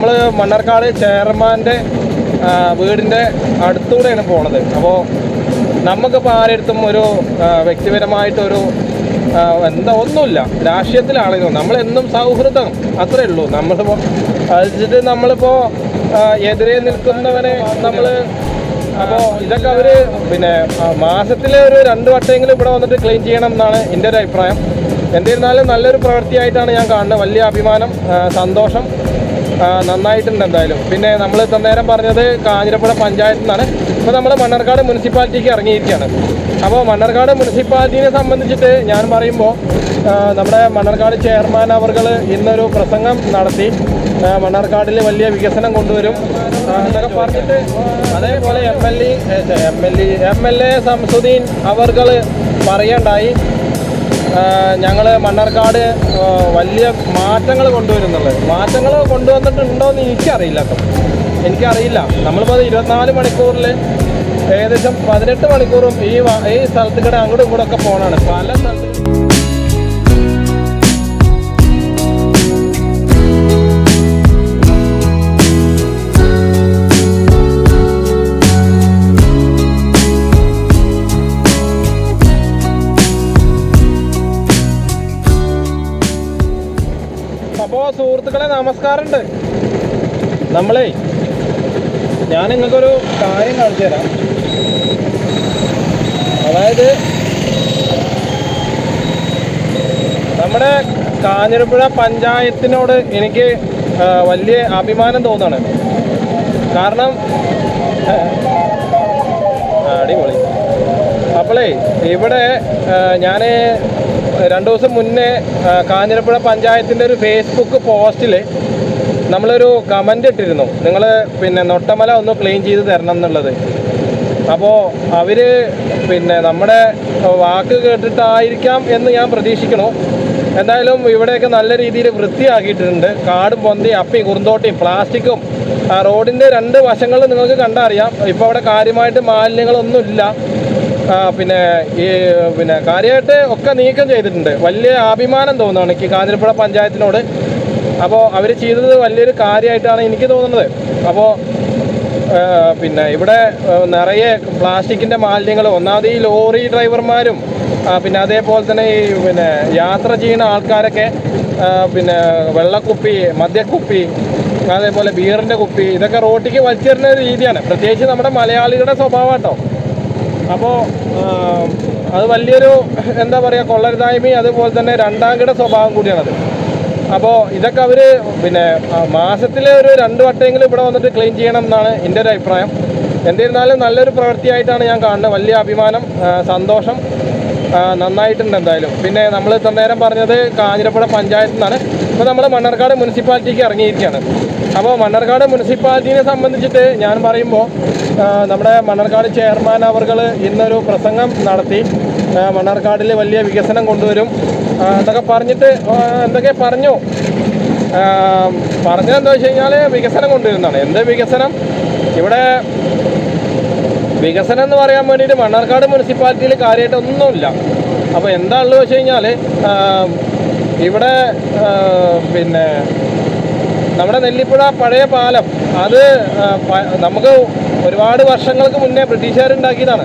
നമ്മൾ മണ്ണാർക്കാട് ചെയർമാൻ്റെ വീടിൻ്റെ അടുത്തൂടെയാണ് പോണത്. അപ്പോൾ നമുക്കിപ്പോൾ ആരെടുത്തും ഒരു വ്യക്തിപരമായിട്ടൊരു ഒന്നുമില്ല, രാഷ്ട്രീയത്തിലാണെങ്കിലും നമ്മളെന്നും സൗഹൃദം അത്രയേ ഉള്ളൂ. നമ്മളിപ്പോൾ എതിരെ നിൽക്കുന്നവനെ അപ്പോൾ ഇതൊക്കെ അവർ മാസത്തിൽ ഒരു 2 വട്ടമെങ്കിലും ഇവിടെ വന്നിട്ട് ക്ലീൻ ചെയ്യണം എന്നാണ് എൻ്റെ ഒരു അഭിപ്രായം. എന്നിരുന്നാലും നല്ലൊരു പ്രവൃത്തിയായിട്ടാണ് ഞാൻ കാണുന്നത്. വലിയ അഭിമാനം, സന്തോഷം, നന്നായിട്ടുണ്ട് എന്തായാലും. പിന്നെ നമ്മൾ നേരം പറഞ്ഞത് കാഞ്ഞിരപ്പുഴ പഞ്ചായത്തിൽ നിന്നാണ്. ഇപ്പോൾ നമ്മൾ മണ്ണാർക്കാട് മുനിസിപ്പാലിറ്റിക്ക് ഇറങ്ങിയിരിക്കുകയാണ്. അപ്പോൾ മണ്ണാർക്കാട് മുനിസിപ്പാലിറ്റിയെ സംബന്ധിച്ചിട്ട് ഞാൻ പറയുമ്പോൾ നമ്മുടെ മണ്ണാർക്കാട് ചെയർമാൻ അവർകൾ ഇന്നൊരു പ്രസംഗം നടത്തി. മണ്ണാർക്കാടിൽ വലിയ വികസനം കൊണ്ടുവരും എന്നൊക്കെ പറഞ്ഞിട്ട്, അതേപോലെ എം എൽ എ സംസുദ്ദീൻ അവർകൾ പറയണ്ടായി ഞങ്ങൾ മണ്ണാർക്കാട് വലിയ മാറ്റങ്ങൾ കൊണ്ടുവരുന്നുള്ളത്. മാറ്റങ്ങൾ കൊണ്ടുവന്നിട്ടുണ്ടോ എന്ന് എനിക്കറിയില്ല. നമ്മളിപ്പോൾ 24 മണിക്കൂറിൽ ഏകദേശം 18 മണിക്കൂറും ഈ സ്ഥലത്ത് കൂടെ അങ്ങോട്ടും ഇങ്ങോട്ടും ഒക്കെ പോകണമാണ്. പല സ്ഥലത്ത് അപ്പോൾ സുഹൃത്തുക്കളെ നമസ്കാരമുണ്ട്. ഞാൻ നിങ്ങൾക്കൊരു കാര്യം കാണിച്ചു തരാം. അതായത് നമ്മുടെ കാഞ്ഞിരപ്പുഴ പഞ്ചായത്തിനോട് എനിക്ക് വലിയ അഭിമാനം തോന്നുകയാണ്. കാരണം അടിപൊളി. അപ്പോളേ ഇവിടെ ഞാൻ 2 ദിവസം മുന്നേ കാഞ്ഞിരപ്പുഴ പഞ്ചായത്തിൻ്റെ ഒരു ഫേസ്ബുക്ക് പോസ്റ്റിൽ നമ്മളൊരു കമൻ്റ് ഇട്ടിരുന്നു, നിങ്ങൾ നൊട്ടമല ഒന്ന് ക്ലീൻ ചെയ്ത് തരണം എന്നുള്ളത്. അപ്പോൾ അവർ നമ്മുടെ വാക്ക് കേട്ടിട്ടായിരിക്കാം എന്ന് ഞാൻ പ്രതീക്ഷിക്കണു. എന്തായാലും ഇവിടെയൊക്കെ നല്ല രീതിയിൽ വൃത്തിയാക്കിയിട്ടുണ്ട്. കാടും പൊന്തി അപ്പി കുറുന്തോട്ടിയും പ്ലാസ്റ്റിക്കും റോഡിൻ്റെ 2 വശങ്ങളിൽ നിങ്ങൾക്ക് കണ്ടറിയാം. ഇപ്പോൾ അവിടെ കാര്യമായിട്ട് മാലിന്യങ്ങളൊന്നുമില്ല. കാര്യമായിട്ട് ഒക്കെ നീക്കം ചെയ്തിട്ടുണ്ട്. വലിയ അഭിമാനം തോന്നുകയാണ് എനിക്ക് കാഞ്ഞിരപ്പുഴ പഞ്ചായത്തിനോട്. അപ്പോൾ അവർ ചെയ്തത് വലിയൊരു കാര്യമായിട്ടാണ് എനിക്ക് തോന്നുന്നത്. അപ്പോൾ ഇവിടെ നിറയെ പ്ലാസ്റ്റിക്കിൻ്റെ മാലിന്യങ്ങൾ, ഒന്നാമത് ഈ ലോറി ഡ്രൈവർമാരും അതേപോലെ തന്നെ ഈ യാത്ര ചെയ്യുന്ന ആൾക്കാരൊക്കെ വെള്ളക്കുപ്പി, മദ്യക്കുപ്പി, അതേപോലെ ബിയറിൻ്റെ കുപ്പി, ഇതൊക്കെ റോട്ടിക്ക് വലിച്ചെറിഞ്ഞ ഒരു രീതിയാണ്. പ്രത്യേകിച്ച് നമ്മുടെ മലയാളികളുടെ സ്വഭാവം കേട്ടോ. അപ്പോൾ അത് വലിയൊരു എന്താ പറയുക, കൊള്ളരുതായ്മയും അതുപോലെ തന്നെ 2ാം കിട സ്വഭാവം കൂടിയാണത്. അപ്പോൾ ഇതൊക്കെ അവർ മാസത്തിൽ ഒരു 2 വട്ടമെങ്കിലും ഇവിടെ വന്നിട്ട് ക്ലീൻ ചെയ്യണം എന്നാണ് എൻ്റെ ഒരു അഭിപ്രായം. എന്നിരുന്നാലും നല്ലൊരു പ്രവൃത്തിയായിട്ടാണ് ഞാൻ കാണുന്നത്. വലിയ അഭിമാനം, സന്തോഷം, നന്നായിട്ടുണ്ട് എന്തായാലും. പിന്നെ നമ്മൾ നേരം പറഞ്ഞത് കാഞ്ഞിരപ്പുഴ പഞ്ചായത്തിൽ നിന്നാണ്. ഇപ്പോൾ നമ്മൾ മണ്ണാർക്കാട് മുനിസിപ്പാലിറ്റിക്ക് ഇറങ്ങിയിരിക്കുകയാണ്. അപ്പോൾ മണ്ണാർക്കാട് മുനിസിപ്പാലിറ്റിയെ സംബന്ധിച്ചിട്ട് ഞാൻ പറയുമ്പോൾ നമ്മുടെ മണ്ണാർക്കാട് ചെയർമാൻ അവർകൾ ഇന്നൊരു പ്രസംഗം നടത്തി. മണ്ണാർക്കാടിൽ വലിയ വികസനം കൊണ്ടുവരും എന്നൊക്കെ പറഞ്ഞിട്ട് പറഞ്ഞതെന്താ വെച്ച് കഴിഞ്ഞാൽ വികസനം കൊണ്ടുവരുന്നതാണ്. എന്ത് വികസനം? ഇവിടെ വികസനം എന്ന് പറയാൻ വേണ്ടിയിട്ട് മണ്ണാർക്കാട് മുനിസിപ്പാലിറ്റിയിൽ കാര്യമായിട്ടൊന്നുമില്ല. അപ്പോൾ എന്താ ഉള്ളത് വെച്ച് കഴിഞ്ഞാൽ ഇവിടെ നമ്മുടെ നെല്ലിപ്പുഴ പഴയ പാലം, അത് നമുക്ക് ഒരുപാട് വർഷങ്ങൾക്ക് മുന്നേ ബ്രിട്ടീഷുകാരുണ്ടാക്കിയതാണ്.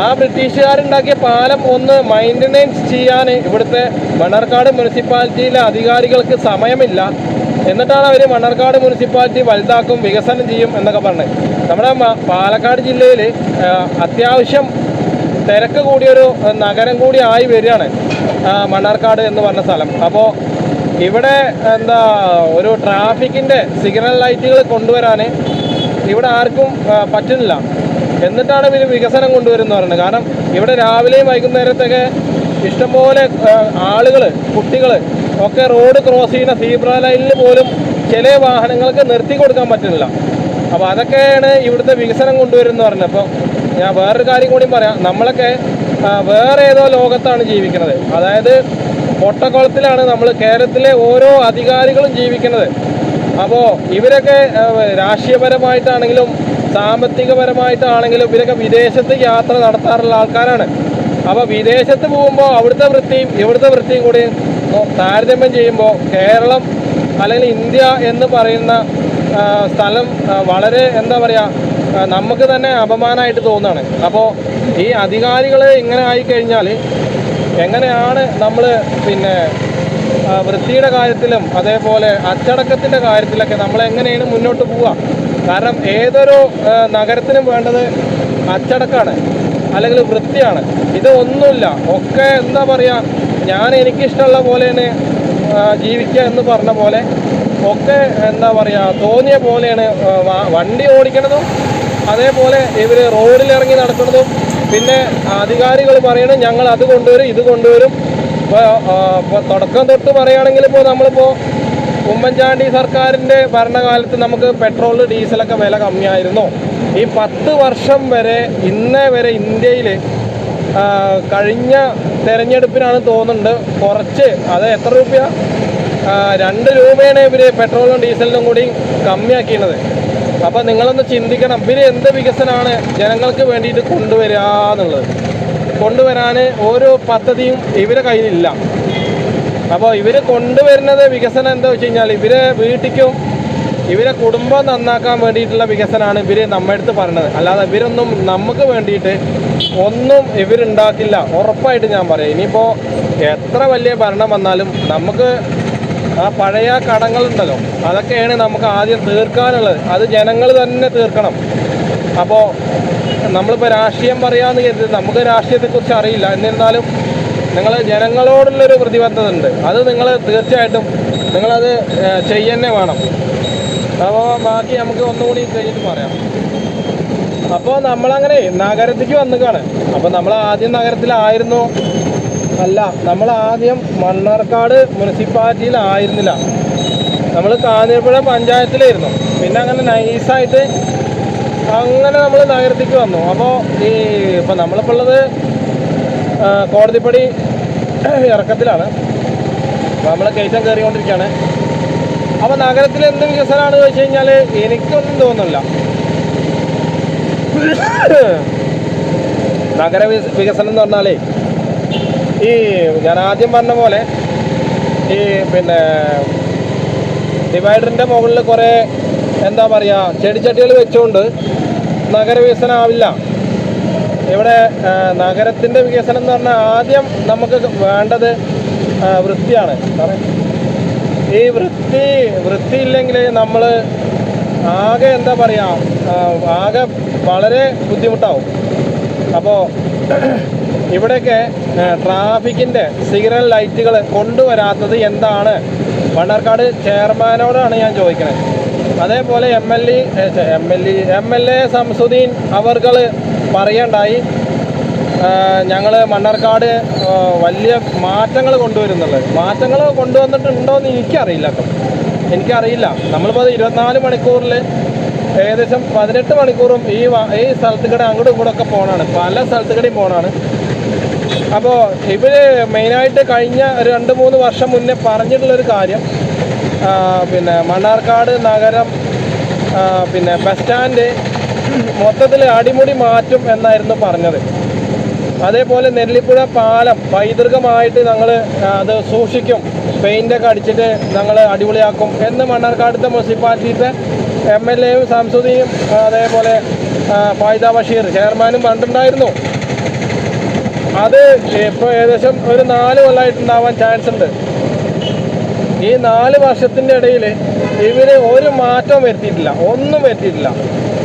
ആ ബ്രിട്ടീഷുകാരുണ്ടാക്കിയ പാലം ഒന്ന് മെയിൻ്റനൻസ് ചെയ്യാൻ ഇവിടുത്തെ മണ്ണാർക്കാട് മുനിസിപ്പാലിറ്റിയിലെ അധികാരികൾക്ക് സമയമില്ല. എന്നിട്ടാണ് അവർ മണ്ണാർക്കാട് മുനിസിപ്പാലിറ്റി വലുതാക്കും, വികസനം ചെയ്യും എന്നൊക്കെ പറഞ്ഞത്. നമ്മുടെ പാലക്കാട് ജില്ലയിൽ അത്യാവശ്യം തിരക്ക് കൂടിയൊരു നഗരം കൂടി ആയി വരികയാണ് മണ്ണാർക്കാട് എന്ന് പറഞ്ഞ സ്ഥലം. അപ്പോൾ ഇവിടെ ഒരു ട്രാഫിക്കിൻ്റെ സിഗ്നൽ ലൈറ്റുകൾ കൊണ്ടുവരാൻ ഇവിടെ ആർക്കും പറ്റുന്നില്ല. എന്നിട്ടാണ് ഇവർ വികസനം കൊണ്ടുവരുന്നത് പറയുന്നത്. കാരണം ഇവിടെ രാവിലെയും വൈകുന്നേരത്തൊക്കെ ഇഷ്ടംപോലെ ആളുകൾ, കുട്ടികൾ ഒക്കെ റോഡ് ക്രോസ് ചെയ്യുന്ന സീബ്ര ലൈനിൽ പോലും ചില വാഹനങ്ങൾക്ക് നിർത്തി കൊടുക്കാൻ പറ്റുന്നില്ല. അപ്പോൾ അതൊക്കെയാണ് ഇവിടുത്തെ വികസനം കൊണ്ടുവരുന്നത് പറഞ്ഞത്. അപ്പോൾ ഞാൻ വേറൊരു കാര്യം കൂടി പറയാം. നമ്മളൊക്കെ വേറെ ഏതോ ലോകത്താണ് ജീവിക്കുന്നത്. അതായത് പൊട്ടക്കുളത്തിലാണ് നമ്മൾ കേരളത്തിലെ ഓരോ അധികാരികളും ജീവിക്കുന്നത്. അപ്പോൾ ഇവരൊക്കെ രാഷ്ട്രീയപരമായിട്ടാണെങ്കിലും സാമ്പത്തികപരമായിട്ടാണെങ്കിലും ഇവരൊക്കെ വിദേശത്ത് യാത്ര നടത്താറുള്ള ആൾക്കാരാണ്. അപ്പോൾ വിദേശത്ത് പോകുമ്പോൾ അവിടുത്തെ വൃത്തിയും ഇവിടുത്തെ വൃത്തിയും കൂടി താരതമ്യം ചെയ്യുമ്പോൾ കേരളം അല്ലെങ്കിൽ ഇന്ത്യ എന്ന് പറയുന്ന സ്ഥലം വളരെ എന്താ പറയുക, നമുക്ക് തന്നെ അപമാനമായിട്ട് തോന്നുകയാണ്. അപ്പോൾ ഈ അധികാരികൾ ഇങ്ങനെ ആയിക്കഴിഞ്ഞാൽ എങ്ങനെയാണ് നമ്മൾ പിന്നെ വൃത്തിയുടെ കാര്യത്തിലും അതേപോലെ അച്ചടക്കത്തിൻ്റെ കാര്യത്തിലൊക്കെ നമ്മൾ എങ്ങനെയാണ് മുന്നോട്ട് പോവുക? കാരണം ഏതൊരു നഗരത്തിനും വേണ്ടത് അച്ചടക്കമാണ്, അല്ലെങ്കിൽ വൃത്തിയാണ്. ഇത് ഒന്നുമില്ല, ഒക്കെ എന്താ പറയുക, ഞാൻ എനിക്കിഷ്ടമുള്ള പോലെയാണ് ജീവിക്കുക എന്ന് പറഞ്ഞ പോലെ ഒക്കെ എന്താ പറയുക, തോന്നിയ പോലെയാണ് വണ്ടി ഓടിക്കണതും, അതേപോലെ ഇവർ റോഡിലിറങ്ങി നടക്കുന്നതും. പിന്നെ അധികാരികൾ പറയണം ഞങ്ങൾ അത് കൊണ്ടുവരും ഇത് കൊണ്ടുവരും. ഇപ്പോൾ തുടക്കം തൊട്ട് പറയുകയാണെങ്കിൽ ഇപ്പോൾ നമ്മളിപ്പോൾ ഉമ്മൻചാണ്ടി സർക്കാരിൻ്റെ ഭരണകാലത്ത് നമുക്ക് പെട്രോൾ ഡീസലൊക്കെ വില കമ്മിയായിരുന്നു. ഈ 10 വർഷം വരെ ഇന്നേ വരെ ഇന്ത്യയിൽ കഴിഞ്ഞ തെരഞ്ഞെടുപ്പിനാണ് തോന്നുന്നുണ്ട് കുറച്ച്, അത് എത്ര രൂപയാണ്, 2 രൂപയാണ് ഇവർ പെട്രോളും ഡീസലിനും കൂടി കമ്മിയാക്കിയത്. അപ്പോൾ നിങ്ങളൊന്ന് ചിന്തിക്കണം, ഇവർ എന്ത് വികസനമാണ് ജനങ്ങൾക്ക് വേണ്ടിയിട്ട് കൊണ്ടുവരിക എന്നുള്ളത്. കൊണ്ടുവരാൻ ഓരോ പദ്ധതിയും ഇവരുടെ കയ്യിലില്ല. അപ്പോൾ ഇവർ കൊണ്ടുവരുന്നത് വികസനം എന്താ വെച്ച് കഴിഞ്ഞാൽ ഇവരെ വീട്ടിലേക്കും ഇവരെ കുടുംബം നന്നാക്കാൻ വേണ്ടിയിട്ടുള്ള വികസനമാണ് ഇവർ നമ്മുടെ അടുത്ത് പറയണത്. അല്ലാതെ ഇവരൊന്നും നമുക്ക് വേണ്ടിയിട്ട് ഒന്നും ഇവരുണ്ടാക്കില്ല, ഉറപ്പായിട്ട് ഞാൻ പറയാം. ഇനിയിപ്പോൾ എത്ര വലിയ ഭരണം വന്നാലും നമുക്ക് ആ പഴയ കടങ്ങളുണ്ടല്ലോ, അതൊക്കെയാണ് നമുക്ക് ആദ്യം തീർക്കാനുള്ളത്. അത് ജനങ്ങൾ തന്നെ തീർക്കണം. അപ്പോൾ നമ്മളിപ്പോൾ രാഷ്ട്രീയം പറയാമെന്ന് കരുതി, നമുക്ക് രാഷ്ട്രീയത്തെക്കുറിച്ച് അറിയില്ല, എന്നിരുന്നാലും നിങ്ങൾ ജനങ്ങളോടുള്ളൊരു പ്രതിബദ്ധത ഉണ്ട്, അത് നിങ്ങൾ തീർച്ചയായിട്ടും നിങ്ങളത് ചെയ്യുന്നേ വേണം. അപ്പോൾ ബാക്കി നമുക്ക് ഒന്നുകൂടി കഴിഞ്ഞിട്ട് പറയാം. അപ്പോൾ നമ്മളങ്ങനെ നഗരത്തിലേക്ക് വന്നിക്കാണ്. അപ്പോൾ നമ്മൾ ആദ്യം നഗരത്തിലായിരുന്നു അല്ല, നമ്മൾ ആദ്യം മണ്ണാർക്കാട് മുനിസിപ്പാലിറ്റിയിലായിരുന്നില്ല, നമ്മൾ കാഞ്ഞിരപ്പുഴ പഞ്ചായത്തിലായിരുന്നു. പിന്നെ അങ്ങനെ നൈസായിട്ട് അങ്ങനെ നമ്മൾ നഗരത്തിലേക്ക് വന്നു. അപ്പോൾ ഇപ്പം നമ്മളിപ്പോൾ ഉള്ളത് കോടതിപ്പടി ഇറക്കത്തിലാണ്, നമ്മൾ കയറ്റം കയറിക്കൊണ്ടിരിക്കുകയാണ്. അപ്പോൾ നഗരത്തിൽ എന്ത് വികസനമാണ് ചോദിച്ചു കഴിഞ്ഞാൽ എനിക്കൊന്നും തോന്നുന്നില്ല. നഗര വികസനം എന്ന് പറഞ്ഞാലേ ഈ ഞാൻ ആദ്യം പറഞ്ഞ പോലെ ഈ പിന്നെ ഡിവൈഡറിൻ്റെ മുകളിൽ കുറേ എന്താ പറയുക ചെടിച്ചട്ടികൾ വെച്ചുകൊണ്ട് നഗരവികസനം ആവില്ല. ഇവിടെ നഗരത്തിൻ്റെ വികസനം എന്ന് പറഞ്ഞാൽ ആദ്യം നമുക്ക് വേണ്ടത് വൃത്തിയാണ്. ഈ വൃത്തിയില്ലെങ്കിൽ നമ്മൾ ആകെ എന്താ പറയുക, ആകെ വളരെ ബുദ്ധിമുട്ടാവും. അപ്പോൾ ഇവിടെയൊക്കെ ട്രാഫിക്കിൻ്റെ സിഗ്നൽ ലൈറ്റുകൾ കൊണ്ടുവരാത്തത് എന്താണ്? മണ്ണാർക്കാട് ചെയർമാനോടാണ് ഞാൻ ചോദിക്കുന്നത്. അതേപോലെ എം എൽ എ സംസുദ്ദീൻ അവർകൾ പറയണ്ടായി, ഞങ്ങൾ മണ്ണാർക്കാട് വലിയ മാറ്റങ്ങൾ കൊണ്ടുവരുന്നുള്ളത്. മാറ്റങ്ങൾ കൊണ്ടുവന്നിട്ടുണ്ടോ എന്ന് എനിക്കറിയില്ല. നമ്മളിപ്പോൾ 24 മണിക്കൂറിൽ ഏകദേശം 18 മണിക്കൂറും ഈ സ്ഥലത്തുകൂടെ അങ്ങോട്ടും ഇങ്ങോട്ടൊക്കെ പോകണമാണ്, പല സ്ഥലത്തുകൂടെയും പോകണമാണ്. അപ്പോൾ ഇവർ മെയിനായിട്ട് കഴിഞ്ഞ ഒരു 2-3 വർഷം മുന്നേ പറഞ്ഞിട്ടുള്ളൊരു കാര്യം, പിന്നെ മണ്ണാർക്കാട് നഗരം പിന്നെ ബസ് സ്റ്റാൻഡ് മൊത്തത്തിൽ അടിമുടി മാറ്റും എന്നായിരുന്നു പറഞ്ഞത്. അതേപോലെ നെല്ലിപ്പുഴ പാലം പൈതൃകമായിട്ട് ഞങ്ങൾ അത് സൂക്ഷിക്കും, പെയിൻ്റൊക്കെ അടിച്ചിട്ട് ഞങ്ങൾ അടിപൊളിയാക്കും എന്ന് മണ്ണാർക്കാടുത്തെ മുനിസിപ്പാലിറ്റിയുടെ MLA യും സംസുദ്ദീനും അതേപോലെ ഫായിദ ബഷീർ ചെയർമാനും പറഞ്ഞിട്ടുണ്ടായിരുന്നു. അത് ഇപ്പോൾ ഏകദേശം ഒരു 4 കൊല്ലമായിട്ടുണ്ടാവാൻ ചാൻസ് ഉണ്ട്. ഈ 4 വർഷത്തിൻ്റെ ഇടയിൽ ഇവർ ഒരു മാറ്റവും വരുത്തിയിട്ടില്ല, ഒന്നും വരുത്തിയിട്ടില്ല.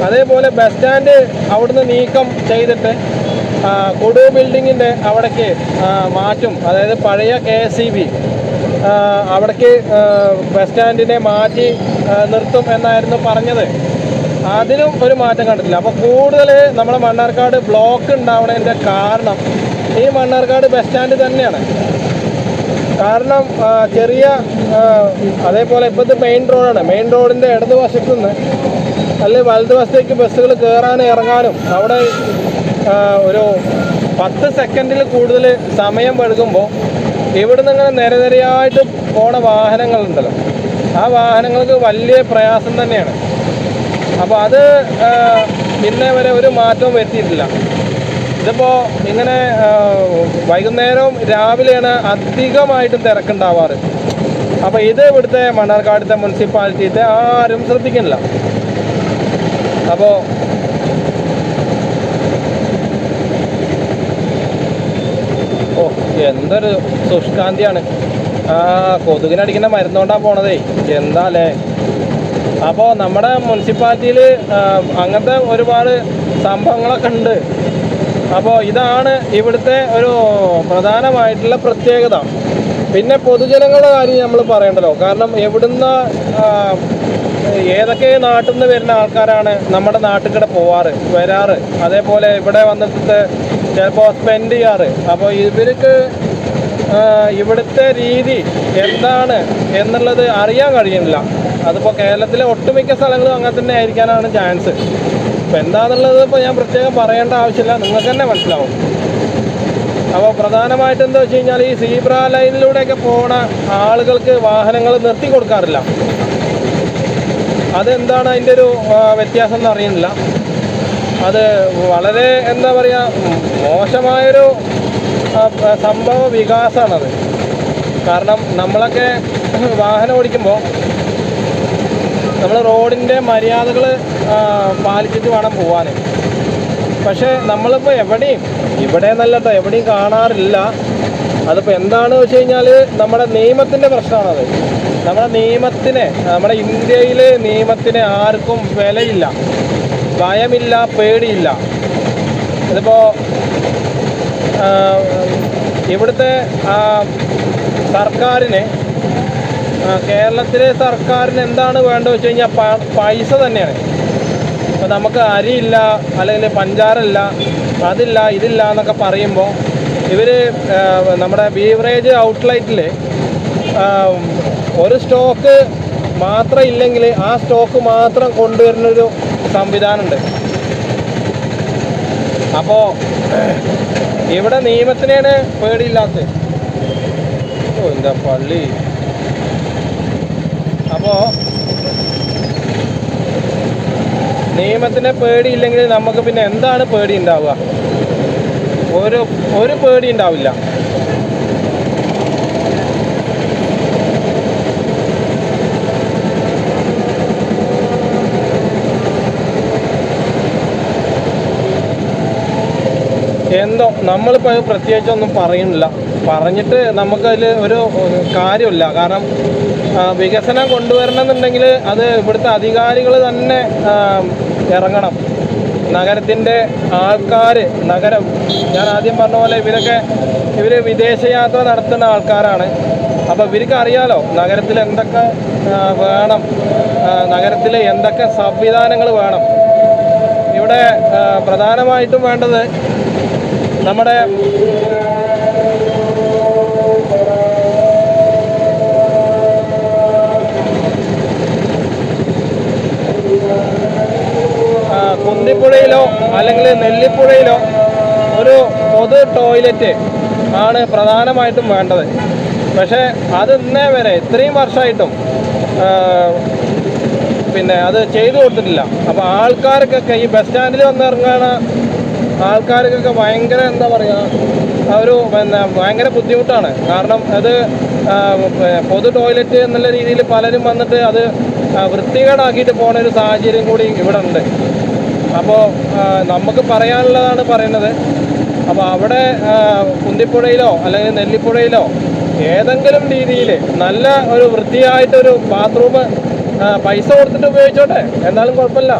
അതേപോലെ ബസ് സ്റ്റാൻഡ് അവിടുന്ന് നീക്കം ചെയ്തിട്ട് കൊടു ബിൽഡിങ്ങിൻ്റെ അവിടേക്ക് മാറ്റും. അതായത് പഴയ KSEB അവിടേക്ക് ബസ് സ്റ്റാൻഡിനെ മാറ്റി നിർത്തും എന്നായിരുന്നു പറഞ്ഞത്. അതിനും ഒരു മാറ്റം കണ്ടിട്ടില്ല. അപ്പോൾ കൂടുതൽ നമ്മുടെ മണ്ണാർക്കാട് ബ്ലോക്ക് ഉണ്ടാവുന്നതിൻ്റെ കാരണം ഈ മണ്ണാർക്കാട് ബസ് സ്റ്റാൻഡ് തന്നെയാണ്. കാരണം ചെറിയ അതേപോലെ ഇപ്പോഴത്തെ മെയിൻ റോഡാണ്. മെയിൻ റോഡിൻ്റെ ഇടതുവശത്തു നിന്ന് അല്ലെങ്കിൽ വലതുവശത്തേക്ക് ബസ്സുകൾ കയറാനും ഇറങ്ങാനും അവിടെ ഒരു 10 സെക്കൻഡിൽ കൂടുതൽ സമയം വഴുകുമ്പോൾ ഇവിടുന്ന് ഇങ്ങനെ നിരനിരയായിട്ട് പോണ വാഹനങ്ങളുണ്ടല്ലോ, ആ വാഹനങ്ങൾക്ക് വലിയ പ്രയാസം തന്നെയാണ്. അപ്പോൾ അത് ഇന്നേ വരെ ഒരു മാറ്റവും വരുത്തിയിട്ടില്ല. ഇതിപ്പോൾ ഇങ്ങനെ വൈകുന്നേരവും രാവിലെയാണ് അധികമായിട്ടും തിരക്കുണ്ടാവാറ്. അപ്പോൾ ഇത് ഇവിടുത്തെ മണ്ണാർക്കാടത്തെ മുനിസിപ്പാലിറ്റിത്തെ ആരും ശ്രദ്ധിക്കുന്നില്ല. അപ്പോൾ എന്തൊരു ശുഷ്കാന്തിയാണ്. കൊതുകിനടിക്കുന്ന മരുന്നുകൊണ്ടാണ് പോണതേ. എന്താ അല്ലേ. അപ്പോൾ നമ്മുടെ മുനിസിപ്പാലിറ്റിയിൽ അങ്ങനത്തെ ഒരുപാട് സംഭവങ്ങളൊക്കെ ഉണ്ട്. അപ്പോൾ ഇതാണ് ഇവിടുത്തെ ഒരു പ്രധാനമായിട്ടുള്ള പ്രത്യേകത. പിന്നെ പൊതുജനങ്ങളുടെ കാര്യം നമ്മൾ പറയണ്ടല്ലോ. കാരണം എവിടുന്ന ഏതൊക്കെ നാട്ടിൽ നിന്ന് വരുന്ന ആൾക്കാരാണ് നമ്മുടെ നാട്ടിൽ കൂടെ വരാറ്, അതേപോലെ ഇവിടെ വന്നിട്ട് ചിലപ്പോൾ സ്പെൻഡ് ചെയ്യാറ്. അപ്പോൾ ഇവർക്ക് ഇവിടുത്തെ രീതി എന്താണ് എന്നുള്ളത് അറിയാൻ കഴിയുന്നില്ല. അതിപ്പോൾ കേരളത്തിലെ ഒട്ടുമിക്ക സ്ഥലങ്ങളും അങ്ങനെ തന്നെ ആയിരിക്കാനാണ് ചാൻസ്. അപ്പോൾ എന്താണെന്നുള്ളത് ഇപ്പോൾ ഞാൻ പ്രത്യേകം പറയേണ്ട ആവശ്യമില്ല, നിങ്ങൾക്ക് തന്നെ മനസ്സിലാവും. അപ്പോൾ പ്രധാനമായിട്ട് എന്താ വെച്ച് കഴിഞ്ഞാൽ ഈ സീബ്ര ലൈനിലൂടെയൊക്കെ പോണ ആളുകൾക്ക് വാഹനങ്ങൾ നിർത്തി കൊടുക്കാറില്ല. അതെന്താണ് അതിൻ്റെ ഒരു വ്യത്യാസം എന്ന് അറിയുന്നില്ല. അത് വളരെ എന്താ പറയുക മോശമായൊരു സംഭവ വികാസമാണത്. കാരണം നമ്മളൊക്കെ വാഹനം ഓടിക്കുമ്പോൾ നമ്മൾ റോഡിൻ്റെ മര്യാദകൾ പാലിച്ചിട്ട് വേണം പോകാൻ. പക്ഷേ നമ്മളിപ്പോൾ ഇവിടെ എന്നല്ല കേട്ടോ, എവിടെയും കാണാറില്ല. അതിപ്പോൾ എന്താണെന്ന് വെച്ച് കഴിഞ്ഞാൽ നമ്മുടെ നിയമത്തിൻ്റെ പ്രശ്നമാണത്. നമ്മുടെ ഇന്ത്യയിലെ നിയമത്തിന് ആർക്കും വിലയില്ല, ഭയമില്ല, പേടിയില്ല. ഇതിപ്പോൾ ഇവിടുത്തെ സർക്കാരിന്, കേരളത്തിലെ സർക്കാരിന് എന്താണ് വേണ്ടത് വെച്ച് കഴിഞ്ഞാൽ പൈസ തന്നെയാണ്. അപ്പോൾ നമുക്ക് അരിയില്ല, അല്ലെങ്കിൽ പഞ്ചാരല്ല, അതില്ല, ഇതില്ല എന്നൊക്കെ പറയുമ്പോൾ ഇവർ നമ്മുടെ ബീവറേജ് ഔട്ട്ലെറ്റിൽ ഒരു സ്റ്റോക്ക് മാത്രം ഇല്ലെങ്കിൽ ആ സ്റ്റോക്ക് മാത്രം കൊണ്ടുവരുന്നൊരു സംവിധാനമുണ്ട്. അപ്പോൾ ഇവിടെ നിയമത്തിനാണ് പേടിയില്ലാത്തത്. എന്താ പള്ളി. അപ്പോൾ നിയമത്തിനെ പേടിയില്ലെങ്കിൽ നമുക്ക് പിന്നെ എന്താണ് പേടി ഉണ്ടാവുക? ഒരു പേടി ഉണ്ടാവില്ല. എന്തോ നമ്മളിപ്പോൾ പ്രത്യേകിച്ചൊന്നും പറയുന്നില്ല, പറഞ്ഞിട്ട് നമുക്കതിൽ ഒരു കാര്യമില്ല. കാരണം വികസനം കൊണ്ടുവരണമെന്നുണ്ടെങ്കിൽ അത് ഇവിടുത്തെ അധികാരികൾ തന്നെ ഇറങ്ങണം. നഗരത്തിൻ്റെ ആൾക്കാർ, ഞാൻ ആദ്യം പറഞ്ഞ പോലെ ഇവർ വിദേശയാത്ര നടത്തുന്ന ആൾക്കാരാണ്. അപ്പോൾ ഇവർക്ക് അറിയാലോ നഗരത്തിൽ എന്തൊക്കെ വേണം, നഗരത്തിൽ എന്തൊക്കെ സംവിധാനങ്ങൾ വേണം. ഇവിടെ പ്രധാനമായിട്ടും വേണ്ടത് നമ്മുടെ കുന്തിപ്പുഴയിലോ അല്ലെങ്കിൽ നെല്ലിപ്പുഴയിലോ ഒരു പൊതു ടോയ്ലറ്റ് ആണ് പ്രധാനമായിട്ടും വേണ്ടത്. പക്ഷേ അത് ഇന്നേ വരെ ഇത്രയും വർഷമായിട്ടും പിന്നെ അത് ചെയ്തു കൊടുത്തിട്ടില്ല. അപ്പോൾ ആൾക്കാർക്കൊക്കെ ഈ ബസ് സ്റ്റാൻഡിൽ വന്നിറങ്ങുന്ന ആൾക്കാർക്കൊക്കെ ഭയങ്കര എന്താ പറയുക, ഭയങ്കര ബുദ്ധിമുട്ടാണ്. കാരണം അത് പൊതു ടോയ്ലറ്റ് എന്നുള്ള രീതിയിൽ പലരും വന്നിട്ട് അത് വൃത്തികേടാക്കിയിട്ട് പോകുന്ന ഒരു സാഹചര്യം കൂടി ഇവിടെ ഉണ്ട്. അപ്പോൾ നമുക്ക് പറയാനുള്ളതാണ് പറയുന്നത്. അപ്പോൾ അവിടെ കുന്തിപ്പുഴയിലോ അല്ലെങ്കിൽ നെല്ലിപ്പുഴയിലോ ഏതെങ്കിലും രീതിയിൽ നല്ല ഒരു വൃത്തിയായിട്ടൊരു ബാത്റൂം പൈസ കൊടുത്തിട്ട് ഉപയോഗിച്ചോട്ടെ, എന്നാലും കുഴപ്പമില്ല.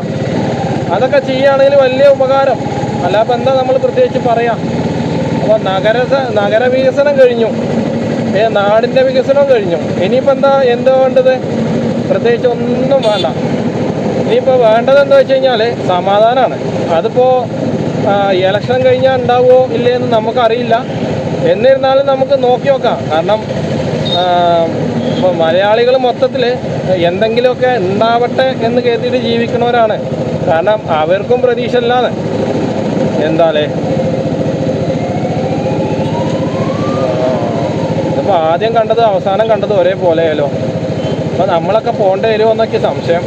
അതൊക്കെ ചെയ്യുകയാണെങ്കിൽ വലിയ ഉപകാരം. അല്ലാപ്പോൾ എന്താ നമ്മൾ പ്രത്യേകിച്ച് പറയാം. അപ്പോൾ നഗരവികസനം കഴിഞ്ഞു, നാടിൻ്റെ വികസനവും കഴിഞ്ഞു. ഇനിയിപ്പോൾ എന്തോ വേണ്ടത്? പ്രത്യേകിച്ച് ഒന്നും വേണ്ട. ഇനിയിപ്പോൾ വേണ്ടത് എന്താ വെച്ച് കഴിഞ്ഞാൽ സമാധാനമാണ്. അതിപ്പോൾ ഇലക്ഷൻ കഴിഞ്ഞാൽ ഉണ്ടാവുമോ ഇല്ലയെന്ന് നമുക്കറിയില്ല. എന്നിരുന്നാലും നമുക്ക് നോക്കി നോക്കാം. കാരണം ഇപ്പോൾ മലയാളികൾ മൊത്തത്തിൽ എന്തെങ്കിലുമൊക്കെ ഉണ്ടാവട്ടെ എന്ന് കരുതിയിട്ട് ജീവിക്കുന്നവരാണ്. കാരണം അവർക്കും പ്രതീക്ഷ ഇല്ലാതെ എന്താലേ. ഇതിപ്പോൾ ആദ്യം കണ്ടത് അവസാനം കണ്ടത് ഒരേപോലെയല്ലോ. അപ്പോൾ നമ്മളൊക്കെ പോകേണ്ടി വരുമോ എന്നൊക്കെ സംശയം.